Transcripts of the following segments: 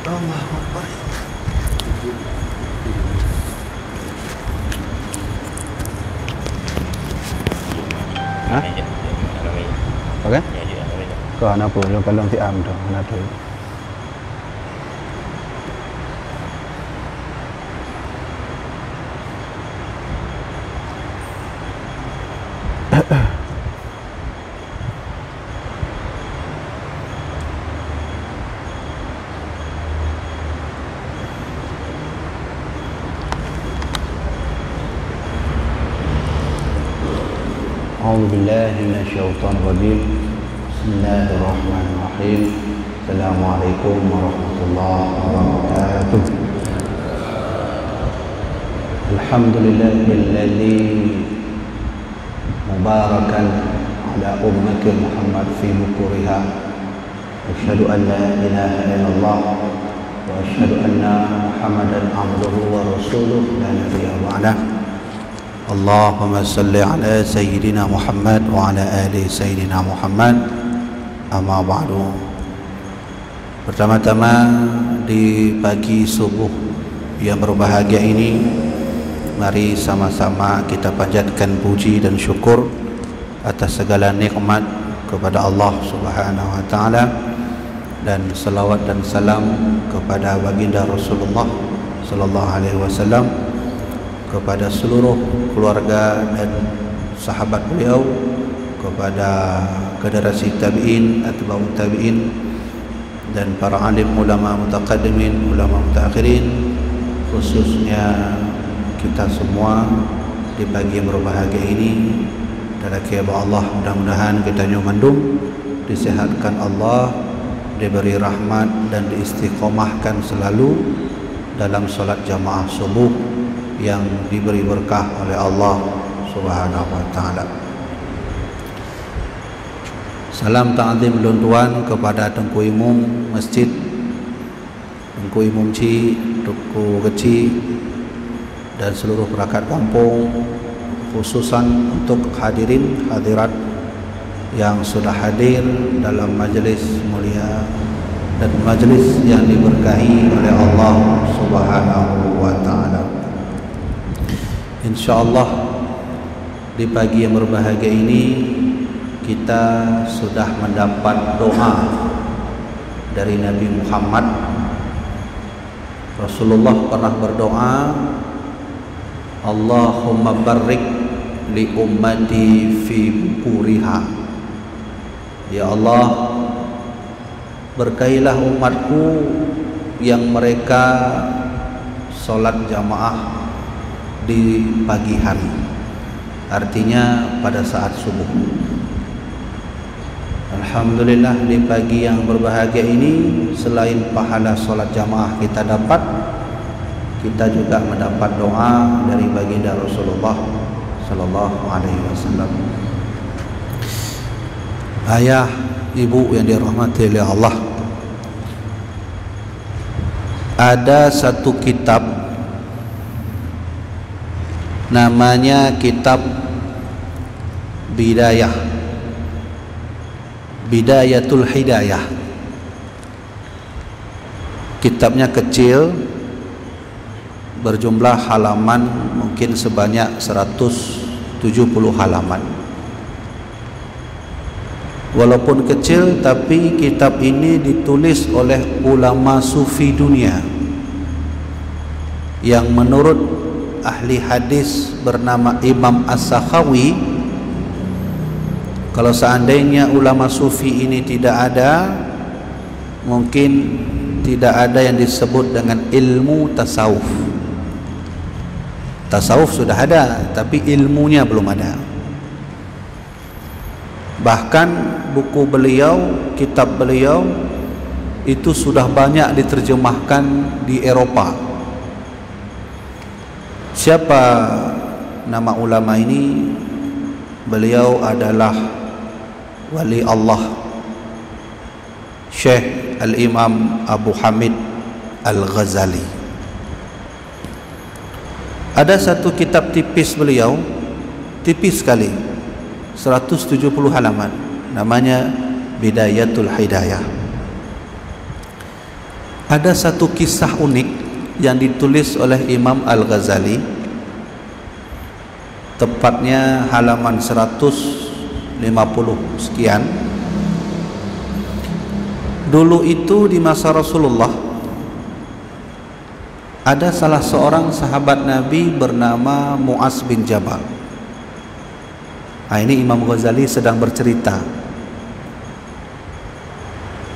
Allahu Akbar. Hah? Okey? Kau anak pun kalau si am tu, anak tu. أعوذ بالله من الشيطان الرجيم بسم الله الرحمن الرحيم السلام عليكم ورحمة الله وبركاته الحمد لله الذي مباركا على أمة محمد في بكورها أشهد أن لا إله إلا الله وأشهد أن محمدا عبده ورسوله لا نبي بعده Allahumma salli ala Sayyidina Muhammad wa ala ali Sayyidina Muhammad. Amma ba'du. Pertama-tama di pagi subuh yang berbahagia ini, mari sama-sama kita panjatkan puji dan syukur atas segala nikmat kepada Allah Subhanahu wa taala, dan selawat dan salam kepada baginda Rasulullah sallallahu alaihi wasallam, kepada seluruh keluarga dan sahabat beliau, kepada generasi tabi'in, atba'ut tabi'in, dan para alim ulama mutaqaddimin, ulama mutaakhirin, khususnya kita semua di pagi yang berbahagia ini. Dalam kehendak Allah, mudah-mudahan kita nyumandum disehatkan Allah, diberi rahmat dan diistiqomahkan selalu dalam solat jamaah subuh yang diberi berkah oleh Allah Subhanahu wa taala. Salam ta'zim luntuan kepada Tengku Imam Masjid, Tengku Imam Ci, Tengku Keci, dan seluruh perangkat kampung, khususan untuk hadirin hadirat yang sudah hadir dalam majlis mulia dan majlis yang diberkahi oleh Allah Subhanahu wa taala. InsyaAllah di pagi yang berbahagia ini kita sudah mendapat doa dari Nabi Muhammad. Rasulullah pernah berdoa, Allahumma barik li ummati fi bukuriha. Ya Allah, berkailah umatku yang mereka solat jamaah di pagi hari, artinya pada saat subuh. Alhamdulillah, di pagi yang berbahagia ini selain pahala solat jamaah kita dapat, kita juga mendapat doa dari baginda Rasulullah sallallahu alaihi wasallam. Ayah, ibu yang dirahmati oleh Allah, ada satu kitab namanya kitab Bidayatul Hidayah. Kitabnya kecil, berjumlah halaman mungkin sebanyak 170 halaman. Walaupun kecil, tapi kitab ini ditulis oleh ulama sufi dunia yang menurut ahli hadis bernama Imam As-Sakhawi, kalau seandainya ulama sufi ini tidak ada, mungkin tidak ada yang disebut dengan ilmu tasawuf. Tasawuf sudah ada, tapi ilmunya belum ada. Bahkan buku beliau, kitab beliau itu sudah banyak diterjemahkan di Eropa. Siapa nama ulama ini? Beliau adalah wali Allah, Syekh Al-Imam Abu Hamid Al-Ghazali. Ada satu kitab tipis beliau, tipis sekali, 170 halaman, namanya Bidayatul Hidayah. Ada satu kisah unik yang ditulis oleh Imam Al-Ghazali, tepatnya halaman 150 sekian. Dulu itu di masa Rasulullah ada salah seorang sahabat Nabi bernama Mu'az bin Jabal. Ini Imam Ghazali sedang bercerita.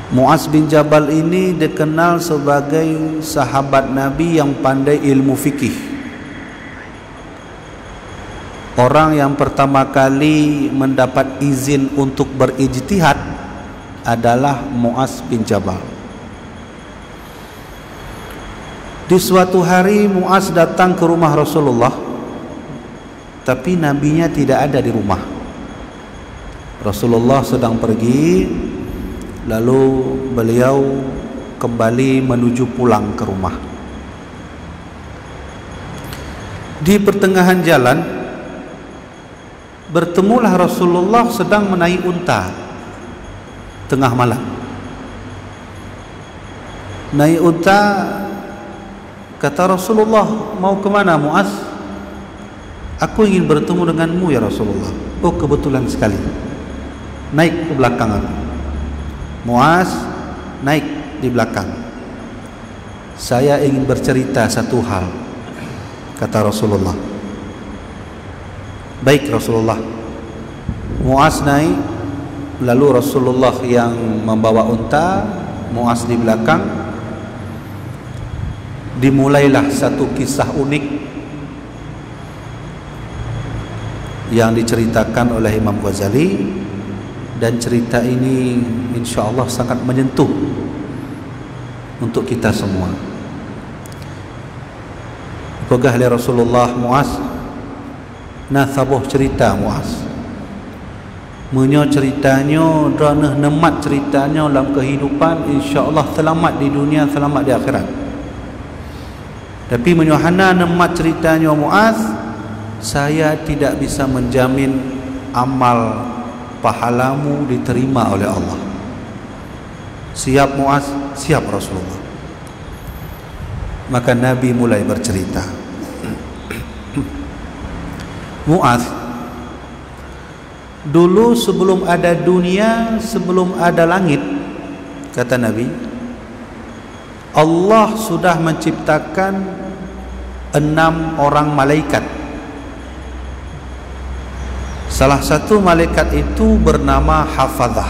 Mu'az bin Jabal ini dikenal sebagai sahabat Nabi yang pandai ilmu fikih. Orang yang pertama kali mendapat izin untuk berijtihad adalah Mu'az bin Jabal. Di suatu hari Mu'az datang ke rumah Rasulullah, tapi nabinya tidak ada di rumah. Rasulullah sedang pergi, lalu beliau kembali menuju pulang ke rumah. Di pertengahan jalan bertemulah Rasulullah sedang menaiki unta tengah malam. Naik unta, kata Rasulullah, mau kemana Mu'az? Aku ingin bertemu denganmu ya Rasulullah. Oh, kebetulan sekali, naik ke belakang aku. Mu'az naik di belakang. Saya ingin bercerita satu hal, kata Rasulullah. Baik Rasulullah. Mu'az naik, lalu Rasulullah yang membawa unta, Mu'az di belakang. Dimulailah satu kisah unik yang diceritakan oleh Imam Ghazali, dan cerita ini insya Allah sangat menyentuh untuk kita semua. Pegah oleh Rasulullah Mu'az, nasabuh cerita Mu'az. Menyo ceritanya, dranah nemat ceritanya dalam kehidupan, insya Allah selamat di dunia, selamat di akhirat. Tapi menyohana nemat ceritanya Mu'az, saya tidak bisa menjamin amal pahalamu diterima oleh Allah. Siap Mu'az? Siap Rasulullah. Maka Nabi mulai bercerita. Mu'az, dulu sebelum ada dunia, sebelum ada langit, kata Nabi, Allah sudah menciptakan 6 orang malaikat. Salah satu malaikat itu bernama Hafazah.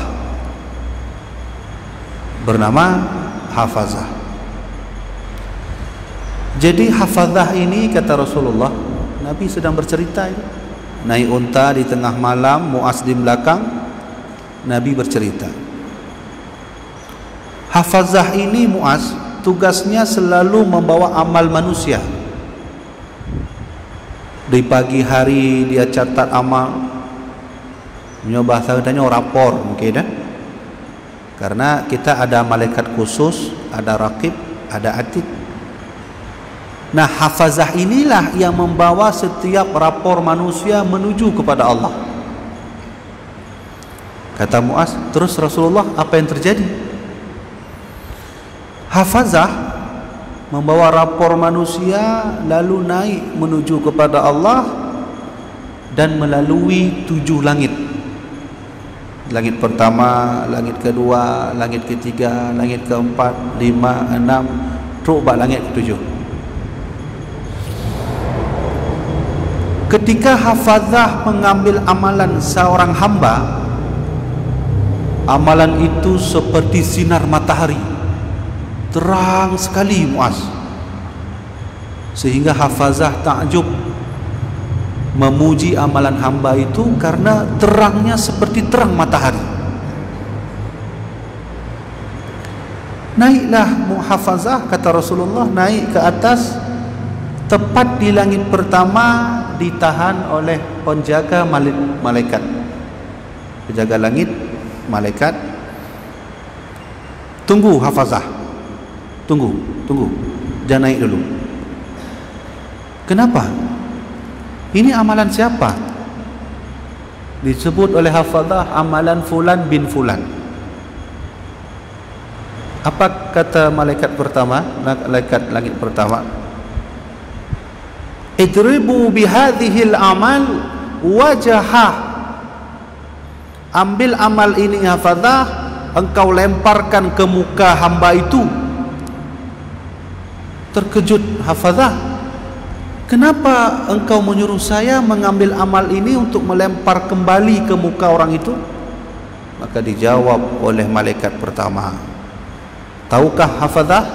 Jadi Hafazah ini, kata Rasulullah, Nabi sedang bercerita ini, naik unta di tengah malam, Mu'az di belakang, Nabi bercerita. Hafazah ini Mu'az tugasnya selalu membawa amal manusia. Di pagi hari dia catat amal, bahasa katanya rapor mungkin dah. Karena kita ada malaikat khusus, ada raqib, ada atid. Nah, hafazah inilah yang membawa setiap rapor manusia menuju kepada Allah. Kata Mu'az, terus Rasulullah, apa yang terjadi? Hafazah membawa rapor manusia, lalu naik menuju kepada Allah dan melalui 7 langit. Langit pertama, langit kedua, langit ketiga, langit keempat, 5, 6, terus langit ke-7. Ketika Hafazah mengambil amalan seorang hamba, amalan itu seperti sinar matahari, terang sekali Mu'az, sehingga Hafazah takjub, memuji amalan hamba itu karena terangnya seperti terang matahari. Naiklah Hafazah, kata Rasulullah, naik ke atas, tepat di langit pertama ditahan oleh penjaga malaikat. Penjaga langit, malaikat, tunggu Hafazah, tunggu, jangan naik dulu. Kenapa? Ini amalan siapa? Disebut oleh Hafazah amalan fulan bin fulan. Apa kata malaikat pertama, malaikat langit pertama? Idribu bihadhil amal wajahah. Ambil amal ini hafazah, engkau lemparkan ke muka hamba itu. Terkejut hafazah, kenapa engkau menyuruh saya mengambil amal ini untuk melempar kembali ke muka orang itu? Maka dijawab oleh malaikat pertama, tahukah hafazah,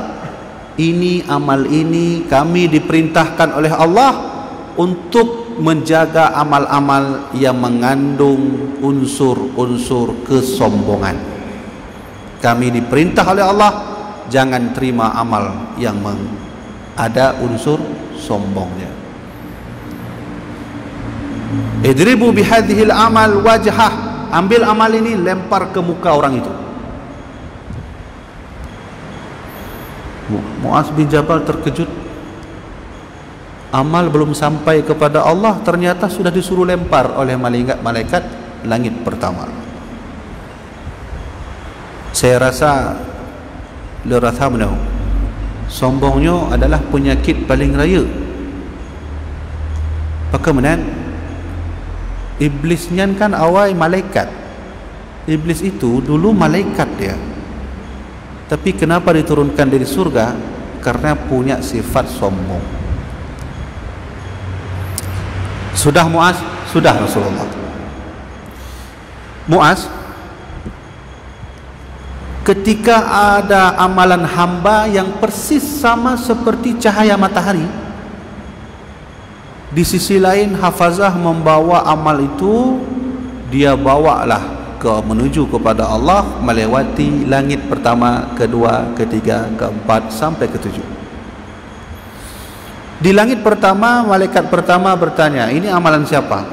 ini amal ini kami diperintahkan oleh Allah untuk menjaga amal-amal yang mengandung unsur-unsur kesombongan. Kami diperintah oleh Allah jangan terima amal yang ada unsur sombongnya. Idribu bihadhil amal wajhah, ambil amal ini lempar ke muka orang itu. Muaz bin Jabal terkejut, amal belum sampai kepada Allah ternyata sudah disuruh lempar oleh malaikat langit pertama. Saya rasa lerasamnahu, sombongnya adalah penyakit paling raya. Bagaimana? Iblisnya kan awal malaikat. Iblis itu dulu malaikat dia, tapi kenapa diturunkan dari surga? Karena punya sifat sombong. Sudah Muaz? Sudah Rasulullah. Muaz, ketika ada amalan hamba yang persis sama seperti cahaya matahari, di sisi lain hafazah membawa amal itu, dia bawalah menuju kepada Allah melewati langit pertama, kedua, ketiga, keempat sampai ketujuh. Di langit pertama, malaikat pertama bertanya, ini amalan siapa?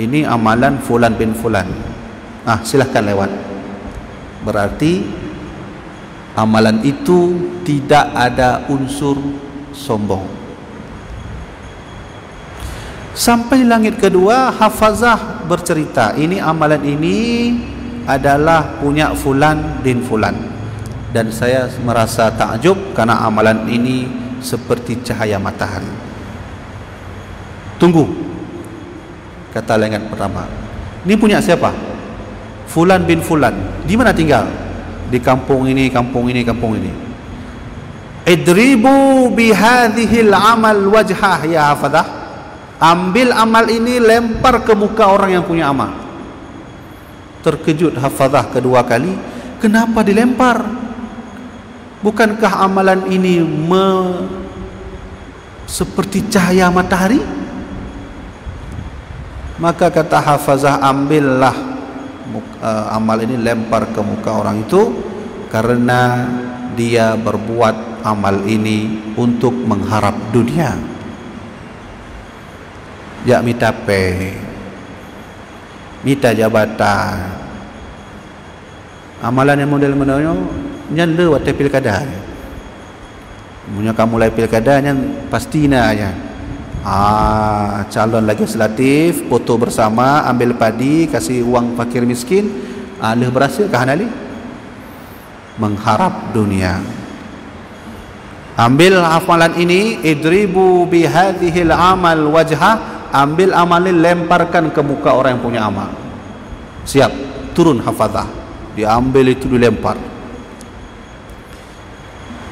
Ini amalan fulan bin fulan. Silahkan lewat. Berarti amalan itu tidak ada unsur sombong. Sampai langit kedua, hafazah bercerita, ini amalan ini adalah punya fulan bin fulan, dan saya merasa takjub karena amalan ini seperti cahaya matahari. Tunggu, kata langit pertama, ini punya siapa? Fulan bin fulan. Di mana tinggal? Di kampung ini, kampung ini, kampung ini. Idribu bihadhil amal wajhah ya hafazah. Ambil amal ini lempar ke muka orang yang punya amal. Terkejut hafazah kedua kali, kenapa dilempar? Bukankah amalan ini seperti cahaya matahari? Maka kata hafazah, ambillah amal ini lempar ke muka orang itu, karena dia berbuat amal ini untuk mengharap dunia. Ya minta pe, minta jabatan. Amalan yang model-modelnya nyan le waktu pilkada. Punya kamu mulai pilkada nyan pastinya aja. Calon legislatif, foto bersama, ambil padi, kasih uang fakir miskin. Le berhasil kah nali? Mengharap dunia. Ambil amalan ini, idribu bihadhil amal wajhah. Ambil amal ini lemparkan ke muka orang yang punya amal. Siap, turun hafazah, diambil itu dilempar.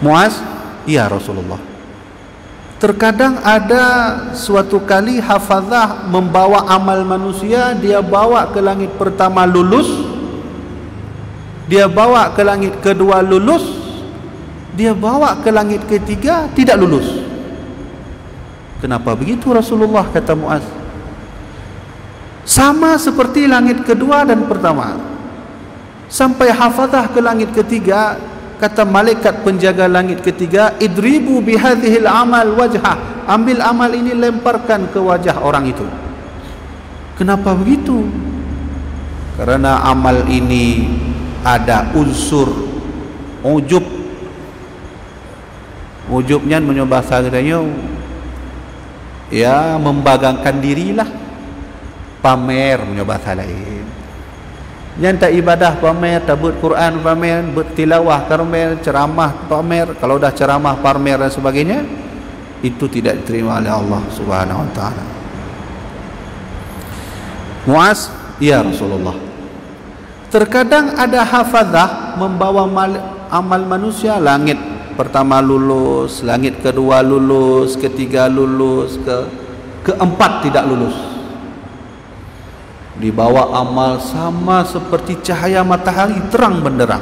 Muaz, iya Rasulullah. Terkadang ada suatu kali hafazah membawa amal manusia, dia bawa ke langit pertama lulus, dia bawa ke langit kedua lulus, dia bawa ke langit ketiga tidak lulus. Kenapa begitu Rasulullah, kata Muaz? Sama seperti langit kedua dan pertama. Sampai hafazah ke langit ketiga, kata malaikat penjaga langit ketiga, idribu bihadhil amal wajhah. Ambil amal ini lemparkan ke wajah orang itu. Kenapa begitu? Karena amal ini ada unsur ujub. Ujubnya mencoba saganya ya membanggakan dirilah, pamer mencoba lain. Yang tak ibadah pamer, tak buat Quran pamer, buat tilawah pamer, ceramah pamer. Kalau dah ceramah pamer dan sebagainya, itu tidak diterima oleh Allah Subhanahu wa taala. Muaz, ya Rasulullah, terkadang ada hafazah membawa amal manusia, langit pertama lulus, langit kedua lulus, ketiga lulus, keempat tidak lulus. Dibawa amal sama seperti cahaya matahari terang benderang.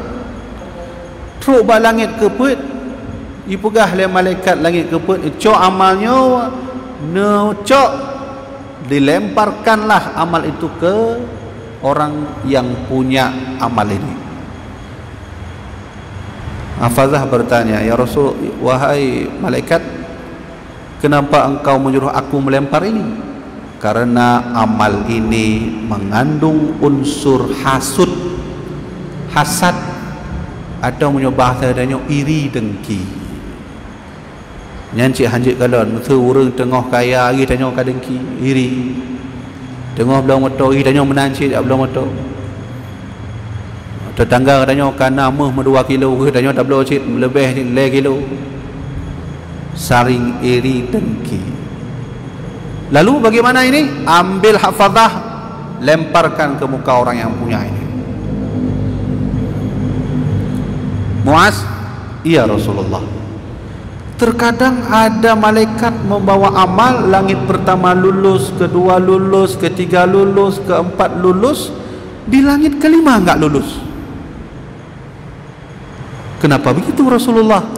Teruk ba langit keput, ipegah oleh malaikat langit keput, cok amalnya, cok, dilemparkanlah amal itu ke orang yang punya amal ini. Hafazah bertanya, ya Rasul, wahai malaikat, kenapa engkau menyuruh aku melempar ini? Karena amal ini mengandung unsur hasud, hasad, atau menyebah adanya iri dengki. Nyancik hanjik kalon, mutu orang tengah kaya, iri tanya ka dengki, iri. Tengah belau motor, iri tanya menancik tak belau motor. Tetangga katanya kana meh 2 kilo, katanya tak belau cik lebih 2 kilo. Saring iri dengki. Lalu bagaimana ini? Ambil hafazah, lemparkan ke muka orang yang punya ini. Muaz, iya Rasulullah, terkadang ada malaikat membawa amal, langit pertama lulus, kedua lulus, ketiga lulus, keempat lulus, di langit kelima enggak lulus. Kenapa begitu Rasulullah?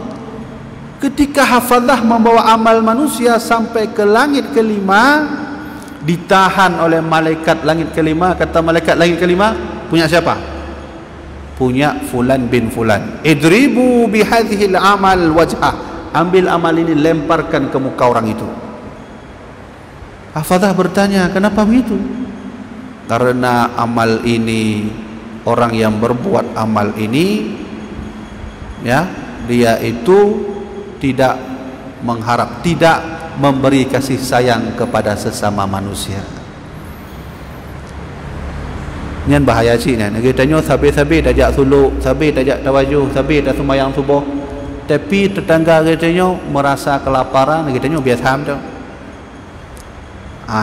Ketika hafazah membawa amal manusia sampai ke langit kelima, ditahan oleh malaikat langit kelima. Kata malaikat langit kelima, punya siapa? Punya fulan bin fulan. Idribu bihadhil amal wajhah. Ambil amal ini, lemparkan ke muka orang itu. Hafazah bertanya, kenapa begitu? Karena amal ini, orang yang berbuat amal ini, ya, dia itu tidak mengharap, tidak memberi kasih sayang kepada sesama manusia. Nyan bahaya cik ni. Negeri tanya sabi-sabi tajak suluk, sabi tajak tawajuh, sabi tak sembahyang subuh. Tapi tetangga katanya merasa kelaparan, negeri tanya biasa tu.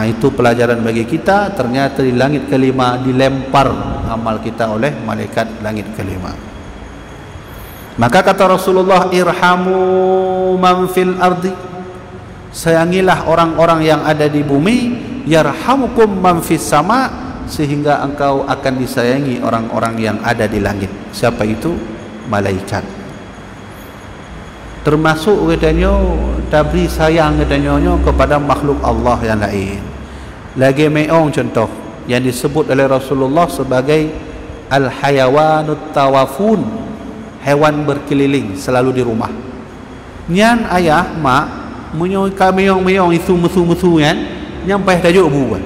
Itu pelajaran bagi kita. Ternyata di langit kelima dilempar amal kita oleh malaikat langit kelima. Maka kata Rasulullah, irhamu man fil ardi, sayangilah orang-orang yang ada di bumi, yarhamukum man fis sama, sehingga engkau akan disayangi orang-orang yang ada di langit. Siapa itu? Malaikat. Termasuk katanya tabri sayang katanya kepada makhluk Allah yang lain. Lagi meong contoh yang disebut oleh Rasulullah sebagai al-hayawanut tawafun, hewan berkeliling selalu di rumah. Nyan ayah mak menyoi meong itu musu kan, nyampai tajuk buah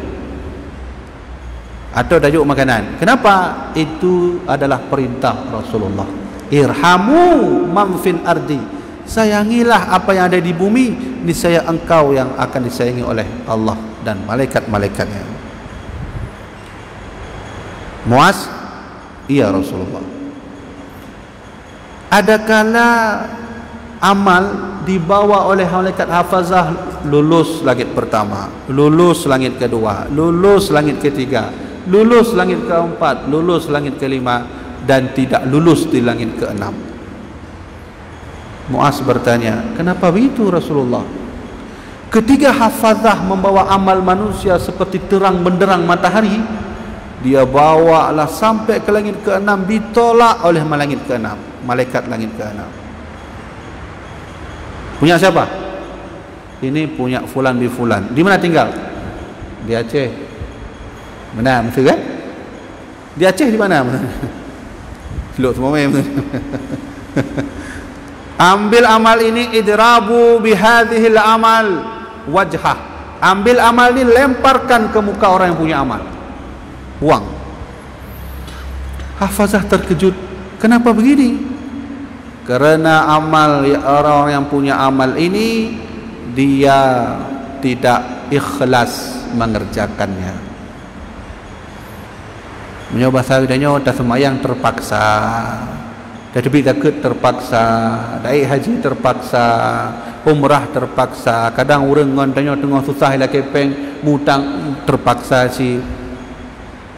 atau tajuk makanan. Kenapa? Itu adalah perintah Rasulullah. Irhamu man fil ardi, sayangilah apa yang ada di bumi, niscaya engkau yang akan disayangi oleh Allah dan malaikat-malaikatnya. Muaz, iya Rasulullah. Adakala amal dibawa oleh malaikat hafazah, lulus langit pertama, lulus langit kedua, lulus langit ketiga, lulus langit keempat, lulus langit kelima, dan tidak lulus di langit keenam. Muaz bertanya, kenapa begitu Rasulullah? Ketika hafazah membawa amal manusia seperti terang benderang matahari, dia bawalah sampai ke langit keenam, ditolak oleh langit keenam, malaikat langit keenam. Punya siapa? Ini punya fulan bin fulan. Di mana tinggal? Di Aceh. Benar, betul kan? Di Aceh di mana? Lok semua betul. Ambil amal ini, idrabu bihadhil amal wajhah. Ambil amal ini, lemparkan ke muka orang yang punya amal. Buang. Hafazah terkejut. Kenapa begini? Karena amal orang yang punya amal ini, dia tidak ikhlas mengerjakannya. Menyo bahasa Yudanya dah semayang terpaksa, dah terbit zakat terpaksa, naik haji terpaksa, umrah terpaksa. Kadang orang ngon tengah susah ila kepeng mutang terpaksa si.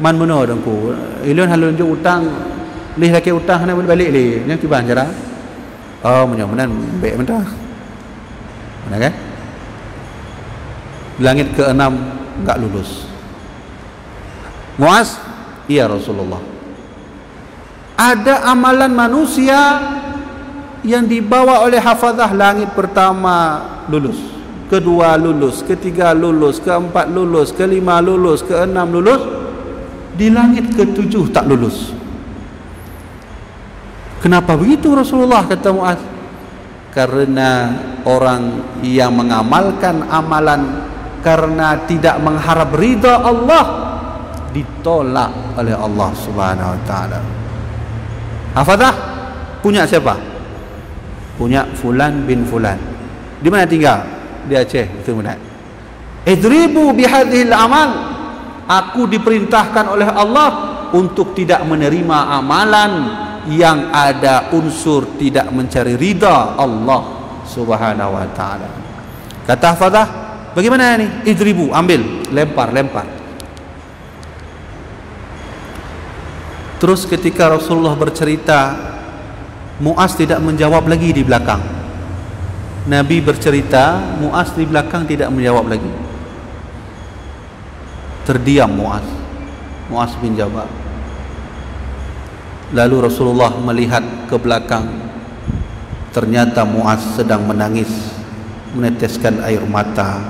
Man meno dengku. Ilun halun je utang, lih laki utang nak boleh balik lih. Yang tiba cara. Oh, menyo menan baik mentah. Mana kan? Langit ke-6 enggak lulus. Muaz, iya Rasulullah. Ada amalan manusia yang dibawa oleh hafazah. Langit pertama lulus, kedua lulus, ketiga lulus, keempat lulus, kelima lulus, keenam lulus. Di langit ke-7 tak lulus. Kenapa begitu Rasulullah, kata Muaz? Karena orang yang mengamalkan amalan karena tidak mengharap ridha Allah ditolak oleh Allah Subhanahu wa taala. Hafazah punya siapa? Punya Fulan bin Fulan. Di mana tinggal? Di Aceh, betul benar. Idribu bihadhil amal. Aku diperintahkan oleh Allah untuk tidak menerima amalan yang ada unsur tidak mencari ridha Allah Subhanahu wa taala. Kata hafazah, bagaimana ni? Idribu, ambil, lempar. Terus ketika Rasulullah bercerita, Muaz tidak menjawab lagi di belakang. Nabi bercerita, Muaz di belakang tidak menjawab lagi. Terdiam Muaz bin Jabal. Lalu Rasulullah melihat ke belakang. Ternyata Muaz sedang menangis, meneteskan air mata.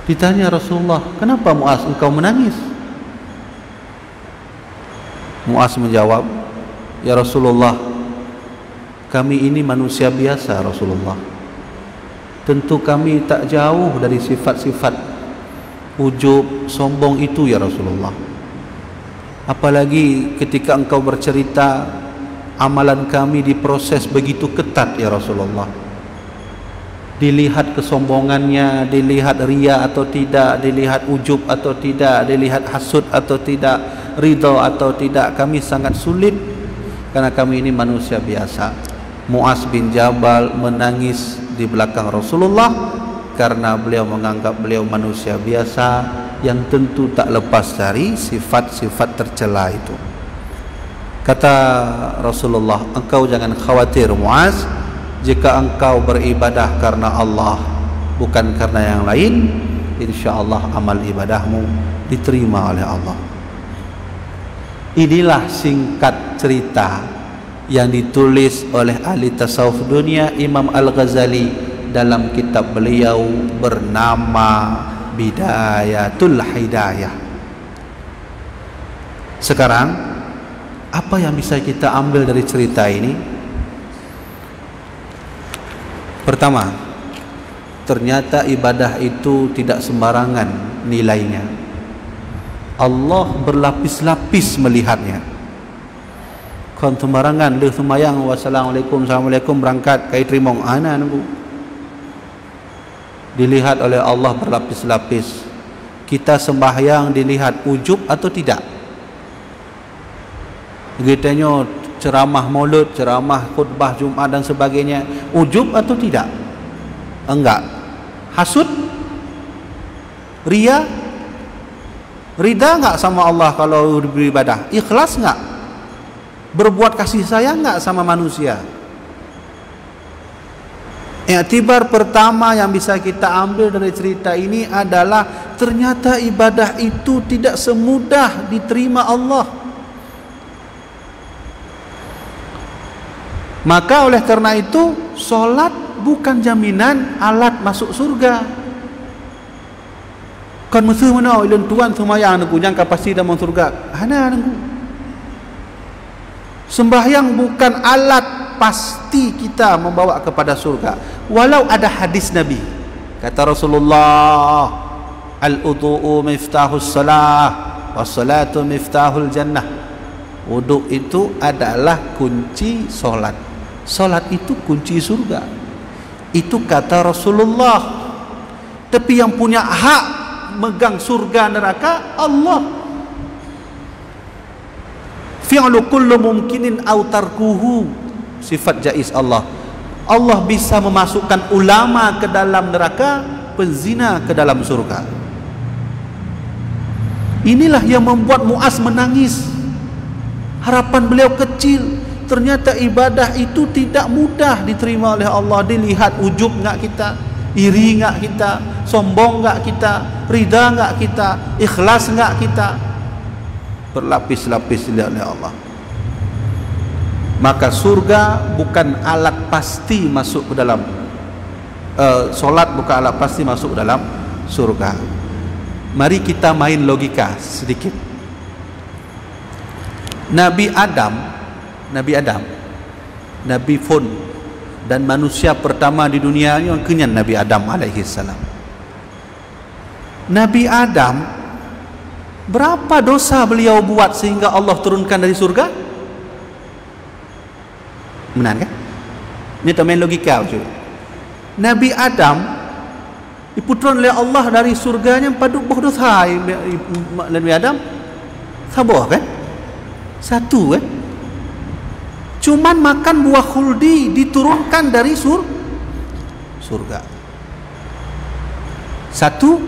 Ditanya Rasulullah, kenapa Muaz engkau menangis? Muaz menjawab, ya Rasulullah, kami ini manusia biasa Rasulullah. Tentu kami tak jauh dari sifat-sifat ujub, sombong itu ya Rasulullah. Apalagi ketika engkau bercerita amalan kami diproses begitu ketat ya Rasulullah. Dilihat kesombongannya, dilihat ria atau tidak, dilihat ujub atau tidak, dilihat hasud atau tidak, ridha atau tidak, kami sangat sulit karena kami ini manusia biasa. Muaz bin Jabal menangis di belakang Rasulullah karena beliau menganggap beliau manusia biasa yang tentu tak lepas dari sifat-sifat tercela itu. Kata Rasulullah, engkau jangan khawatir Muaz, jika engkau beribadah karena Allah bukan karena yang lain, insya-Allah amal ibadahmu diterima oleh Allah. Inilah singkat cerita yang ditulis oleh ahli tasawuf dunia Imam Al-Ghazali dalam kitab beliau bernama Bidayatul Hidayah. Sekarang apa yang bisa kita ambil dari cerita ini? Pertama, ternyata ibadah itu tidak sembarangan nilainya. Allah berlapis-lapis melihatnya. Kon sembarangan dia sembahyang wassalamualaikum assalamualaikum berangkat kai trimong ana nunggu. Dilihat oleh Allah berlapis-lapis. Kita sembahyang dilihat ujub atau tidak. Begitunya ceramah maulud, ceramah khutbah Jumat dan sebagainya, ujub atau tidak? Enggak. Hasud? Ria? Ridha enggak sama Allah kalau beribadah? Ikhlas enggak? Berbuat kasih sayang enggak sama manusia? Iktibar pertama yang bisa kita ambil dari cerita ini adalah ternyata ibadah itu tidak semudah diterima Allah. Maka oleh karena itu solat bukan jaminan alat masuk surga. Kan mesti mana ilun tuan sembahyang nunggu nyangka pasti dah masuk surga. Hana nunggu. Sembahyang bukan alat pasti kita membawa kepada surga. Walau ada hadis Nabi, kata Rasulullah, al-wudu'u miftahus salah was-salatu miftahul jannah. Wudu itu adalah kunci solat, solat itu kunci surga. Itu kata Rasulullah. Tapi yang punya hak megang surga neraka Allah. Fi'lu kullu mumkinin aw tarkuhu, sifat jaiz Allah. Allah bisa memasukkan ulama ke dalam neraka, penzina ke dalam surga. Inilah yang membuat Muaz menangis. Harapan beliau kecil. Ternyata ibadah itu tidak mudah diterima oleh Allah. Dilihat ujub enggak kita, iri enggak kita, sombong enggak kita, ridha enggak kita, ikhlas enggak kita. Berlapis-lapis dilihat oleh Allah. Maka surga bukan alat pasti masuk ke dalam solat, bukan alat pasti masuk ke dalam surga. Mari kita main logika sedikit. Nabi Adam, Nabi Fon, dan manusia pertama di dunia yang kenyan Nabi Adam alaihissalam. Nabi Adam, berapa dosa beliau buat sehingga Allah turunkan dari surga? Benar kan? Ini main logika juga. Nabi Adam diputrun oleh Allah dari surganya pada berdosa. Nabi Adam sabar kan? Satu kan? Cuman makan buah khuldi diturunkan dari surga. Satu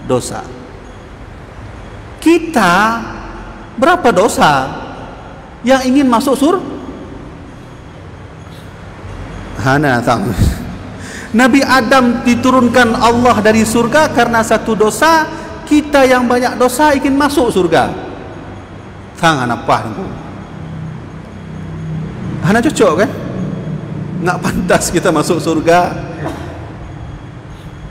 dosa. Kita berapa dosa yang ingin masuk surga? Hana tang. Nabi Adam diturunkan Allah dari surga karena satu dosa. Kita yang banyak dosa ingin masuk surga. Tang apa tu? Hana cocok kan? Nak pantas kita masuk surga.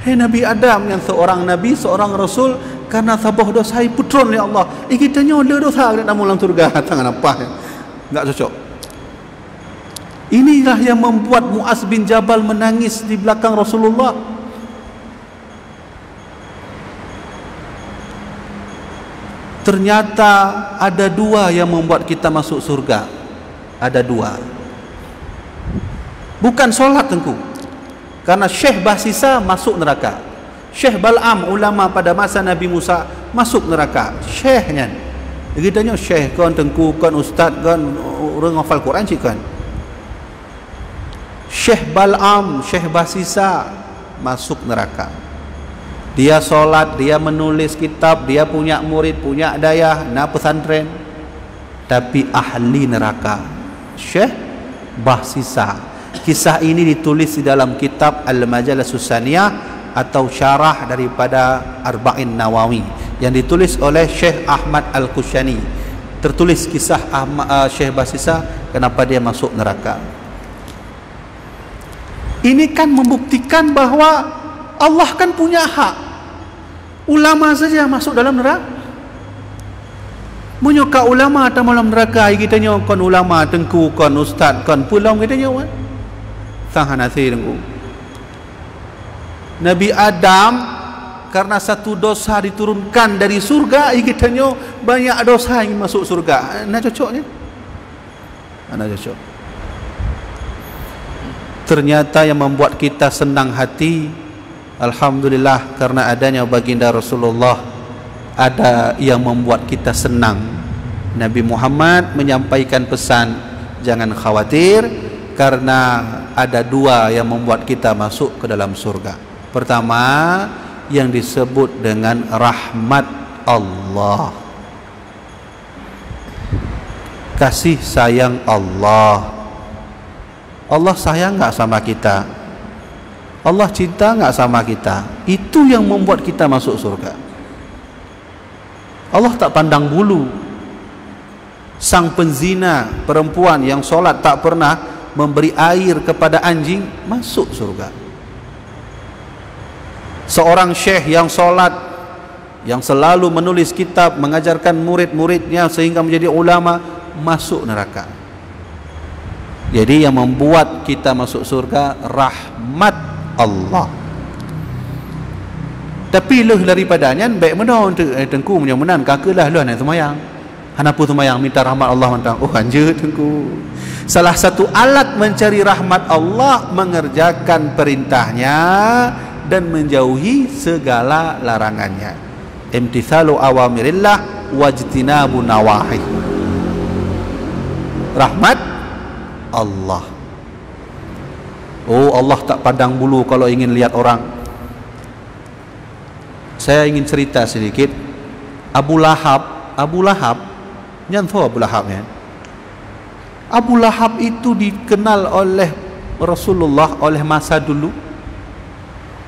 Hei Nabi Adam yang seorang Nabi, seorang Rasul, karena sabah dosa putron oleh Allah. Kita nyola dosa nak dalam surga. Tang apa? Tak cocok. Inilah yang membuat Muaz bin Jabal menangis di belakang Rasulullah. Ternyata ada dua yang membuat kita masuk surga. Ada dua. Bukan solat tengku. Karena Syekh Basisa masuk neraka. Syekh Bal'am, ulama pada masa Nabi Musa, masuk neraka. Syekhnya. Dia tanya, Syekh kan, tengku kan, ustaz kan, orang hafal Quran cik kan. Syekh Bal'am, Syekh Basisa masuk neraka. Dia solat, dia menulis kitab, dia punya murid, punya dayah, nak pesantren, tapi ahli neraka. Syekh Basisa. Kisah ini ditulis di dalam kitab Al-Majalah Susaniyah atau syarah daripada Arba'in Nawawi yang ditulis oleh Syekh Ahmad Al-Kushani. Tertulis kisah Syekh Basisa kenapa dia masuk neraka. Ini kan membuktikan bahwa Allah kan punya hak. Ulama saja masuk dalam neraka. Menyuka ulama atau dalam neraka, kita nyokon ulama, tengku kon ustaz kon pulang kita nyokon. Sang nasi tengku. Nabi Adam karena satu dosa diturunkan dari surga, kita nyok banyak dosa yang masuk surga. Nah cocoknya. Nah cocok. Ternyata yang membuat kita senang hati, alhamdulillah, karena adanya baginda Rasulullah, ada yang membuat kita senang. Nabi Muhammad menyampaikan pesan, jangan khawatir, karena ada dua yang membuat kita masuk ke dalam surga. Pertama, yang disebut dengan rahmat Allah, kasih sayang Allah. Allah sayang enggak sama kita? Allah cinta enggak sama kita? Itu yang membuat kita masuk surga. Allah tak pandang bulu. Sang penzina perempuan yang solat tak pernah memberi air kepada anjing masuk surga. Seorang syekh yang solat, yang selalu menulis kitab, mengajarkan murid-muridnya sehingga menjadi ulama, masuk neraka. Jadi yang membuat kita masuk surga rahmat Allah. Tapi leh daripadanya baik mana untuk tengku punya menan kakalah lu nak semayang. Hanapu semayang minta rahmat Allah mentang. Oh anjir tengku. Salah satu alat mencari rahmat Allah mengerjakan perintahnya dan menjauhi segala larangannya. Imtithalu awamirillah wajtinabu nawahi. rahmat Allah. Oh, Allah tak pandang bulu kalau ingin lihat orang. Saya ingin cerita sedikit. Abu Lahab, jangan tahu Abu Lahab ya. Abu Lahab itu dikenal oleh Rasulullah oleh masa dulu.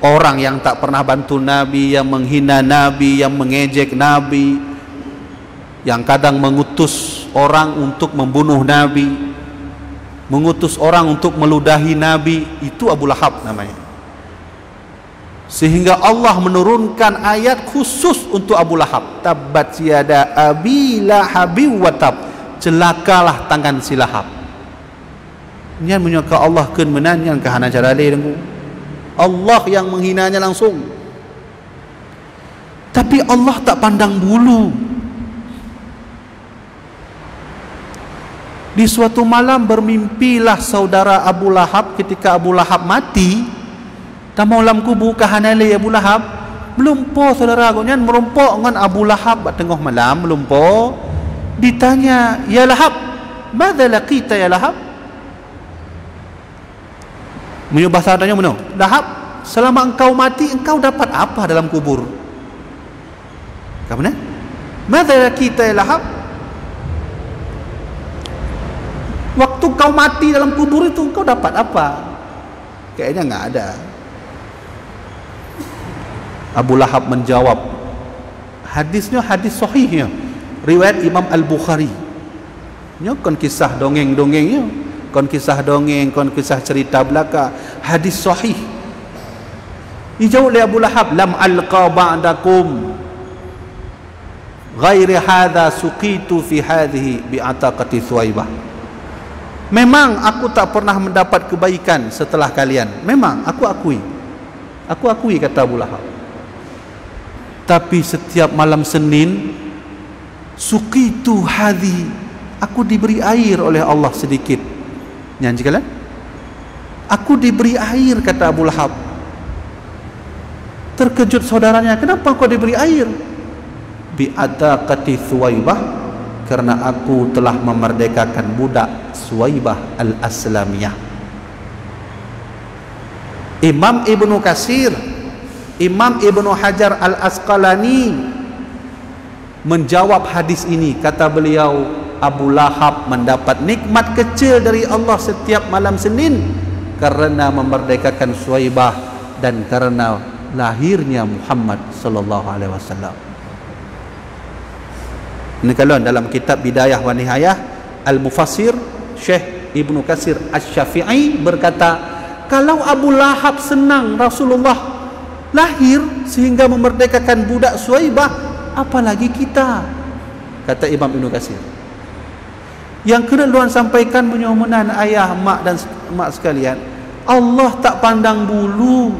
Orang yang tak pernah bantu Nabi, yang menghina Nabi, yang mengejek Nabi, yang kadang mengutus orang untuk membunuh Nabi, mengutus orang untuk meludahi Nabi, itu Abu Lahab namanya. Sehingga Allah menurunkan ayat khusus untuk Abu Lahab. Tabbat yada abi lahabi wa tab. Celakalah tangan si Lahab. Nyan menyangka Allah keun menan nyan ke hana cara lain. Allah yang menghinanya langsung. Tapi Allah tak pandang bulu. Di suatu malam bermimpilah saudara Abu Lahab ketika Abu Lahab mati. Tamu dalam kubur kahanale Abu Lahab. Melumpo saudara aku nyan merumpok dengan Abu Lahab tengah malam melumpo. Ditanya, ya Lahab, madza laqita ya Lahab? Menyo bahasa tanya mana? Lahab, selama engkau mati engkau dapat apa dalam kubur? Kamu madza laqita ya Lahab? Waktu kau mati dalam kubur itu engkau dapat apa? Kayaknya enggak ada. Abu Lahab menjawab, hadisnya hadis sahihnya, riwayat Imam Al-Bukhari. Nya kon kisah dongeng-dongengnya, kon kisah dongeng, kon kisah cerita belaka, hadis sahih. Dijawab oleh Abu Lahab, lam alqa ba'dakum ghairi hadha suqitu fi hadhihi bi ataqati Thuwaibah. Memang aku tak pernah mendapat kebaikan setelah kalian. Memang aku akui. Aku akui, kata Abu Lahab. Tapi setiap malam Senin suqitu hadhi, aku diberi air oleh Allah sedikit. Nyanyi kalian? Aku diberi air, kata Abu Lahab. Terkejut saudaranya, kenapa kau diberi air? Bi ataqati Thuwaibah, karena aku telah memerdekakan budak Thuwaibah al-Aslamiyah. Imam Ibnu Katsir, Imam Ibnu Hajar al-Asqalani menjawab hadis ini. Kata beliau, Abu Lahab mendapat nikmat kecil dari Allah setiap malam Senin karena memerdekakan Thuwaibah dan karena lahirnya Muhammad sallallahu alaihi wasallam. Ini kalau dalam kitab Bidayah wa Nihayah, Al-Mufassir Syekh Ibnu Katsir Asy-Syafi'i berkata, kalau Abu Lahab senang Rasulullah lahir sehingga memerdekakan budak Thuwaibah, apalagi kita, kata Imam Ibnu Katsir. Yang kedua sampaikan penyomonan ayah, mak dan mak sekalian, Allah tak pandang bulu.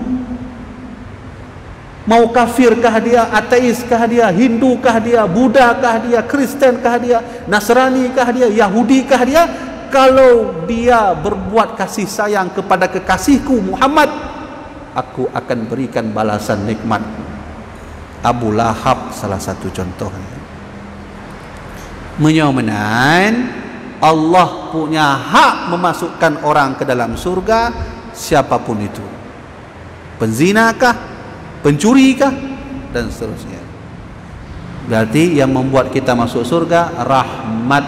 Mau kafirkah dia, ateiskah dia, Hindukah dia, Buddhakah dia, Kristenkah dia, Nasranikah dia, Yahudikah dia, kalau dia berbuat kasih sayang kepada kekasihku Muhammad, aku akan berikan balasan nikmat. Abu Lahab salah satu contohnya. Menyomenan Allah punya hak memasukkan orang ke dalam surga, siapapun itu, penzinakah, pencurikah, dan seterusnya. Berarti yang membuat kita masuk surga rahmat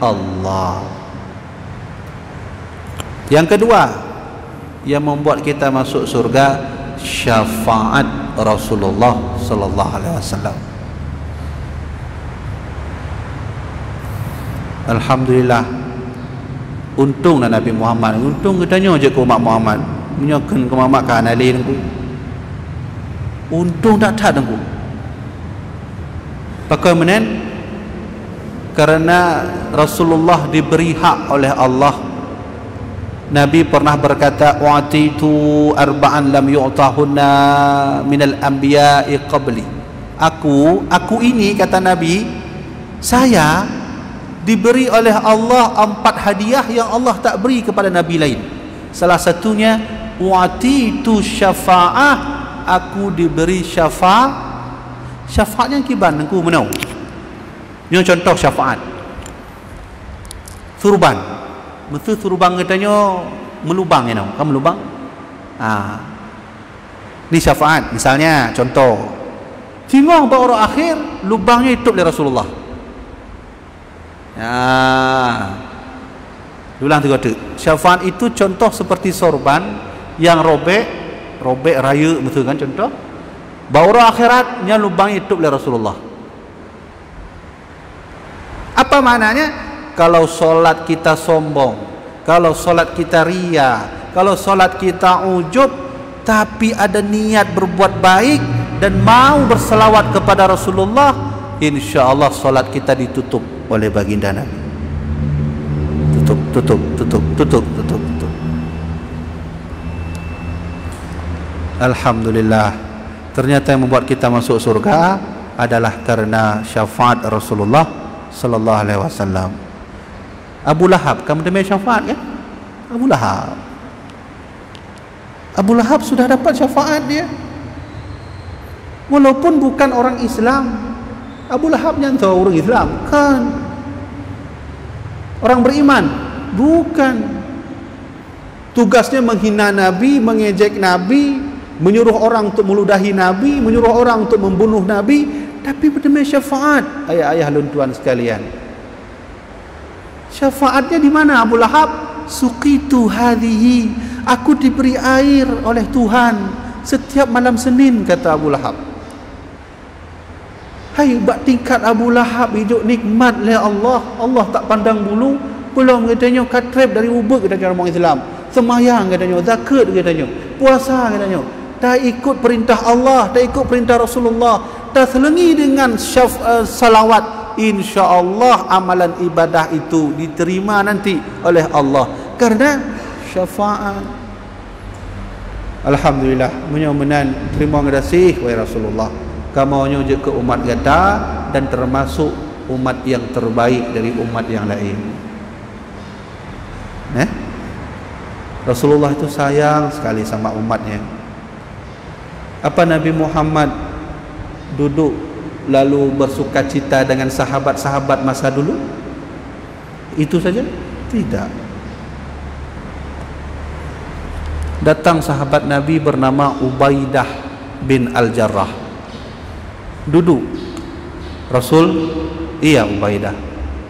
Allah. Yang kedua, yang membuat kita masuk surga syafaat Rasulullah sallallahu alaihi wasallam. Alhamdulillah, untunglah Nabi Muhammad. Untung katanya je ke umat Muhammad, menyokan ke Muhammad kan alin ku. Untung tak ada ku. Pakai menen karena Rasulullah diberi hak oleh Allah. Nabi pernah berkata, "Wa'titu arba'an lam yu'tahunna minal anbiya'i qabli." Aku ini, kata Nabi, saya diberi oleh Allah 4 hadiah yang Allah tak beri kepada nabi lain. Salah satunya wa'titu syafa'ah, aku diberi syafaat. Syafaatnya kiban aku menau. Ini contoh syafaat. turban. Betul turban katanya melubang ya, kamu melubang. Ini syafaat. Misalnya contoh, timang orang akhir lubangnya hidup oleh Rasulullah. Ulang tiga kali. Syafaat itu contoh seperti sorban yang robek raya, betul kan contoh? Bahawa akhiratnya lubang hidup oleh Rasulullah. Apa maknanya? Kalau solat kita sombong, kalau solat kita ria, kalau solat kita ujub, tapi ada niat berbuat baik dan mau berselawat kepada Rasulullah, insya Allah solat kita ditutup oleh baginda Nabi. Tutup. Alhamdulillah. Ternyata yang membuat kita masuk surga adalah karena syafaat Rasulullah sallallahu alaihi wasallam. Abu Lahab, kamu dengar syafaat kan? Abu Lahab sudah dapat syafaat dia. Walaupun bukan orang Islam. Abu Lahab nyantai orang Islam kan? Orang beriman? Bukan. Tugasnya menghina Nabi, mengejek Nabi, menyuruh orang untuk meludahi Nabi, menyuruh orang untuk membunuh Nabi, tapi berdemi syafaat. Ayah-ayah luntuan sekalian, syafaatnya di mana Abu Lahab? Suqitu hadhihi, aku diberi air oleh Tuhan setiap malam Senin, kata Abu Lahab. Hai, bak tingkat Abu Lahab hidup nikmat oleh Allah. Allah tak pandang bulu. Belum katanya katrib dari ubuk, katanya orang Islam. Semayang katanya, zakat katanya, puasa katanya. Tak ikut perintah Allah, tak ikut perintah Rasulullah, tak selengi dengan salawat, insya-Allah amalan ibadah itu diterima nanti oleh Allah karena syafaat. Alhamdulillah, menyomenan terima kasih wahai Rasulullah. Kamu nyujuk ke umat kita dan termasuk umat yang terbaik dari umat yang lain. Rasulullah itu sayang sekali sama umatnya. Apa Nabi Muhammad duduk lalu bersukacita dengan sahabat-sahabat masa dulu? Itu saja? Tidak. Datang sahabat Nabi bernama Ubaidah bin Al-Jarrah. Duduk. Rasul, iya Ubaidah.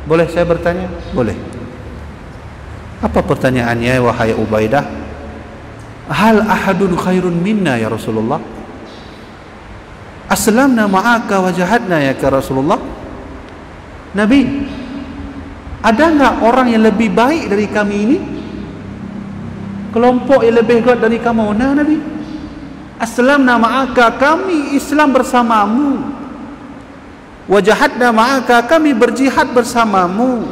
Boleh saya bertanya? Boleh. Apa pertanyaannya wahai Ubaidah? Hal ahadun khairun minna ya Rasulullah? Aslamna ma'aka wa jahadna ya Rasulullah. Nabi, ada enggak orang yang lebih baik dari kami ini? Kelompok yang lebih kuat dari kamu? Nah Nabi, aslamna ma'aka, kami Islam bersamamu. Wa jahadna ma'aka, kami berjihad bersamamu.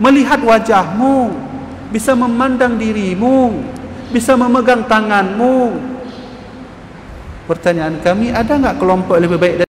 Melihat wajahmu, bisa memandang dirimu, bisa memegang tanganmu. Pertanyaan kami, ada enggak kelompok yang lebih baik dari